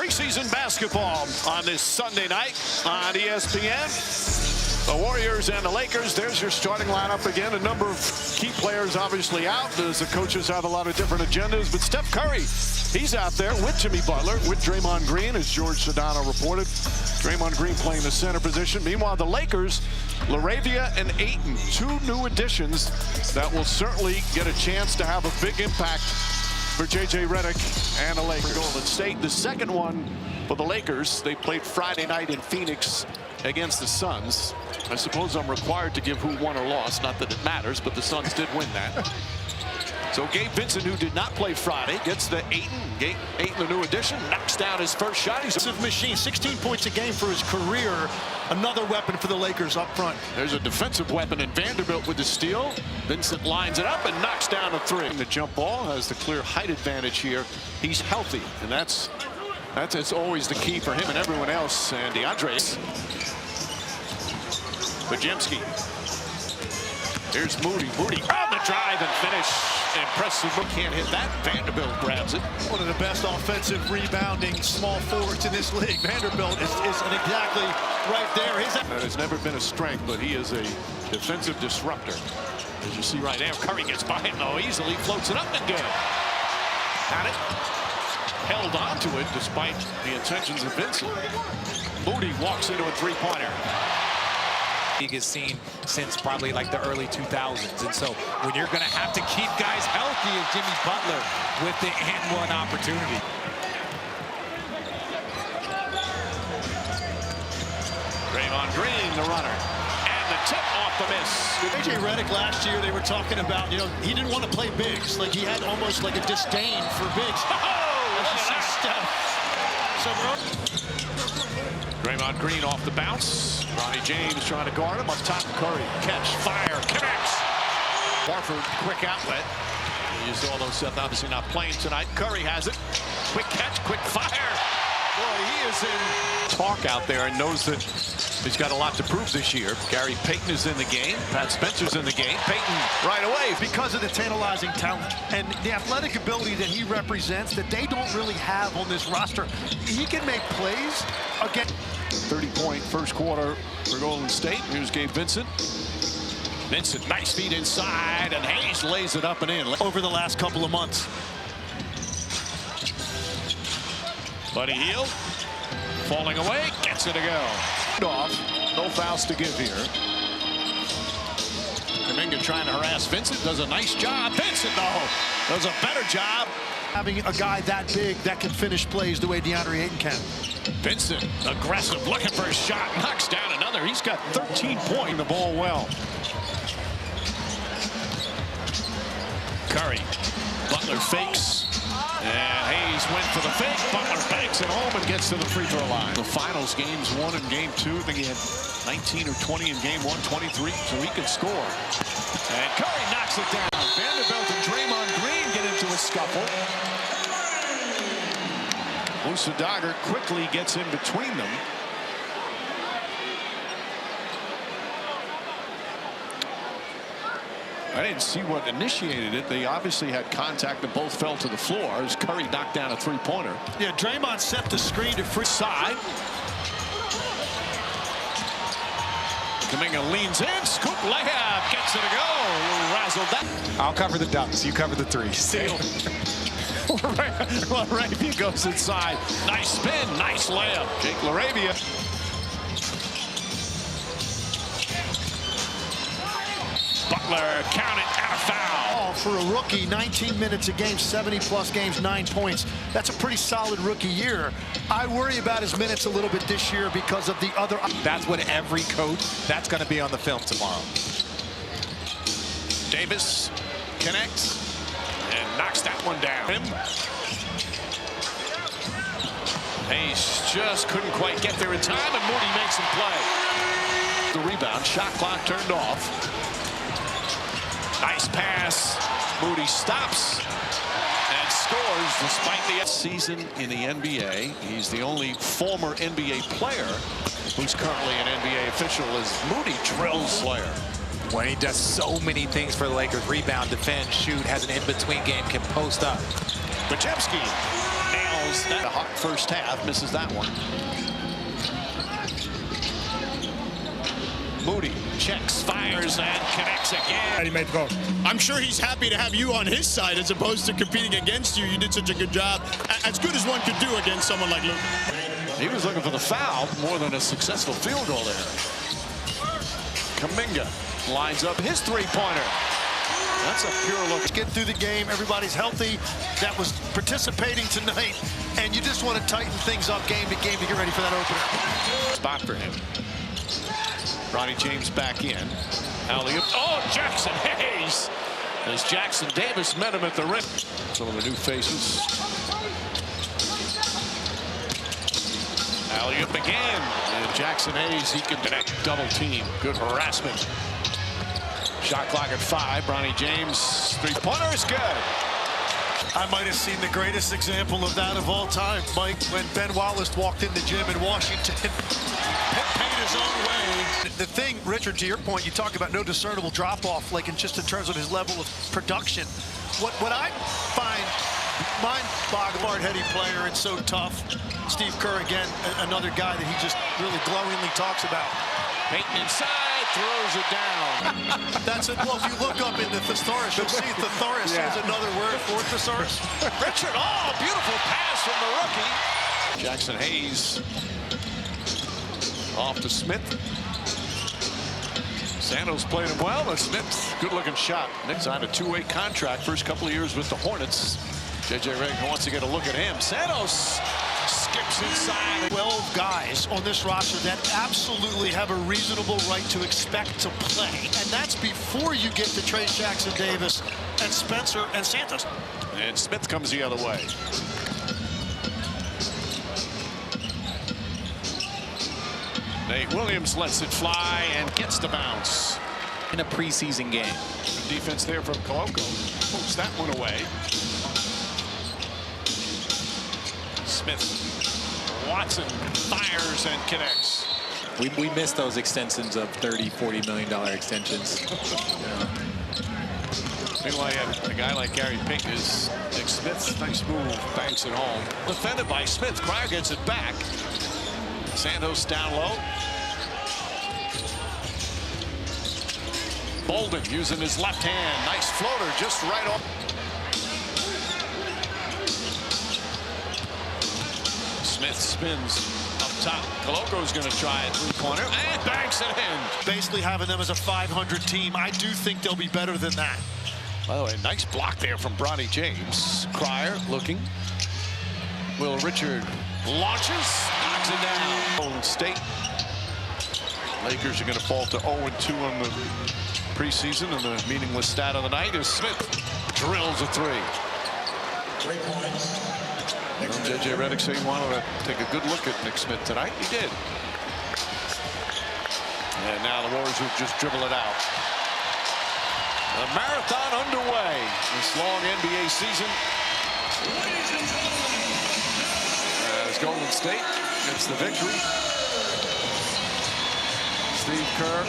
preseason basketball on this Sunday night on ESPN. The Warriors and the Lakers, there's your starting lineup again. A number of key players obviously out as the coaches have a lot of different agendas. But Steph Curry, he's out there with Jimmy Butler, with Draymond Green, as George Sedano reported. Draymond Green playing the center position. Meanwhile, the Lakers, LaRavia and Ayton, two new additions that will certainly get a chance to have a big impact for J.J. Redick and the Lakers. Golden State, the second one for the Lakers. They played Friday night in Phoenix against the Suns. I suppose I'm required to give who won or lost, not that it matters, but the Suns did win that. So Gabe Vincent, who did not play Friday, gets the Ayton. Ayton, the new addition, knocks down his first shot. He's a machine, 16 points a game for his career. Another weapon for the Lakers up front. There's a defensive weapon in Vanderbilt with the steal. Vincent lines it up and knocks down a three. The jump ball has the clear height advantage here. He's healthy, and that's always the key for him and everyone else. And DeAndre. Bajemski. Here's Moody. Moody on the drive and finish. Impressive. Can't hit that. Vanderbilt grabs it. One of the best offensive rebounding small forwards in this league. Vanderbilt is exactly right there. That has never been a strength, but he is a defensive disruptor. As you see right there, Curry gets by him though easily, floats it up and good. Had it. Held on to it despite the intentions of Vincent. Moody walks into a three-pointer. League has seen since probably like the early 2000s, and so when you're going to have to keep guys healthy as Jimmy Butler with the and-one opportunity. Draymond Green, the runner, and the tip off the miss. J.J. Redick last year, they were talking about, he didn't want to play bigs. Like he had almost like a disdain for bigs. Draymond Green off the bounce. Ronnie James trying to guard him up top. Curry, catch, fire, connects. Barford, quick outlet. You saw those Seth obviously not playing tonight. Curry has it. Quick catch, quick fire. Boy, he is in talk out there and knows that he's got a lot to prove this year. Gary Payton is in the game. Pat Spencer's in the game. Payton right away. Because of the tantalizing talent and the athletic ability that he represents that they don't really have on this roster. He can make plays again. 30-point first quarter for Golden State. Here's Gabe Vincent. Vincent, nice feed inside, and Hayes lays it up and in. Over the last couple of months. Buddy Hield, falling away, gets it to go. Off, no fouls to give here. Kuminga trying to harass Vincent, does a nice job. Vincent, though, does a better job. Having a guy that big that can finish plays the way DeAndre Ayton can. Vincent, aggressive, looking for a shot, knocks down another. He's got 13 points. The ball well. Curry, Butler fakes, and Hayes went for the fake. Butler banks it home and gets to the free throw line. The finals, games 1 and game 2. I think he had 19 or 20 in game 1, 23, so he can score. And Curry knocks it down. Vanderbilt and Draymond Green get into a scuffle. Musa Dagger quickly gets in between them. I didn't see what initiated it. They obviously had contact and both fell to the floor as Curry knocked down a three-pointer. Yeah, Draymond set the screen to free side. Kuminga leans in, scoop layup, gets it to go. A little razzled that. I'll cover the dunks, you cover the threes. Steal. LaRavia goes inside. Nice spin, nice layup. Jake LaRavia. Butler count it and a foul. For a rookie, 19 minutes a game, 70-plus games, 9 points. That's a pretty solid rookie year. I worry about his minutes a little bit this year because of the other. That's what every coach, that's going to be on the film tomorrow. Davis connects and knocks that one down. Hayes just couldn't quite get there in time, and Moody makes him play. The rebound, shot clock turned off. Nice pass. Moody stops and scores despite the season in the NBA. He's the only former NBA player who's currently an NBA official as Moody drills player. When he does so many things for the Lakers, rebound, defend, shoot, has an in-between game, can post up. Bajemski nails misses that. A hot first half, misses that one. Moody checks, fires, and connects again. He made the goal. I'm sure he's happy to have you on his side as opposed to competing against you. You did such a good job, as good as one could do against someone like Luke. He was looking for the foul more than a successful field goal there. Kuminga lines up his three-pointer. That's a pure look. Get through the game. Everybody's healthy that was participating tonight, and you just want to tighten things up game to game to get ready for that opener. Spot for him. Bronny James back in. Alley-oop. Oh, Jackson Hayes! As Jackson Davis met him at the rim. Some of the new faces. Alley-oop again. And Jackson Hayes, he can connect. Double team. Good harassment. Shot clock at 5. Bronny James, three-pointer is good. I might have seen the greatest example of that of all time, Mike, when Ben Wallace walked in the gym in Washington. Paid his own way. The thing, Richard, to your point, you talk about no discernible drop-off, like in terms of his level of production. What I find mind-boggling, hard-headed player and so tough. Steve Kerr, again, another guy that he just really glowingly talks about. Payton inside, throws it down. That's it. Well, if you look up in the thesaurus, you'll see thesaurus is another word for thesaurus. Richard, oh, beautiful pass from the rookie. Jackson Hayes off to Smith. Santos played him well, and Smith, good-looking shot. Nick signed a two-way contract, first couple of years with the Hornets. J.J. Redick wants to get a look at him. Santos skips inside. 12 guys on this roster that absolutely have a reasonable right to expect to play, and that's before you get to Trace Jackson Davis and Spencer and Santos. And Smith comes the other way. Nate Williams lets it fly and gets the bounce. In a preseason game. Defense there from Koloko. Pokes that one away. Smith. Watson fires and connects. We missed those extensions of $30, $40 million extensions. Meanwhile, a guy like Gary Pink is Nick Smith. Nice move, banks it home. Defended by Smith. Cryer gets it back. Santos down low. Bolden using his left hand. Nice floater just right off. Smith spins up top. Koloko's going to try it three-pointer and banks it in. Basically having them as a 500 team, I do think they'll be better than that. By the way, nice block there from Bronny James. Cryer looking. Will Richard launches, knocks it down. Golden State. Lakers are going to fall to 0-2 on the preseason, and the meaningless stat of the night is Smith drills a three. J.J. Redick said he wanted to take a good look at Nick Smith tonight. He did. And now the Warriors will just dribble it out. The marathon underway. This long NBA season. As Golden State gets the victory. Steve Kerr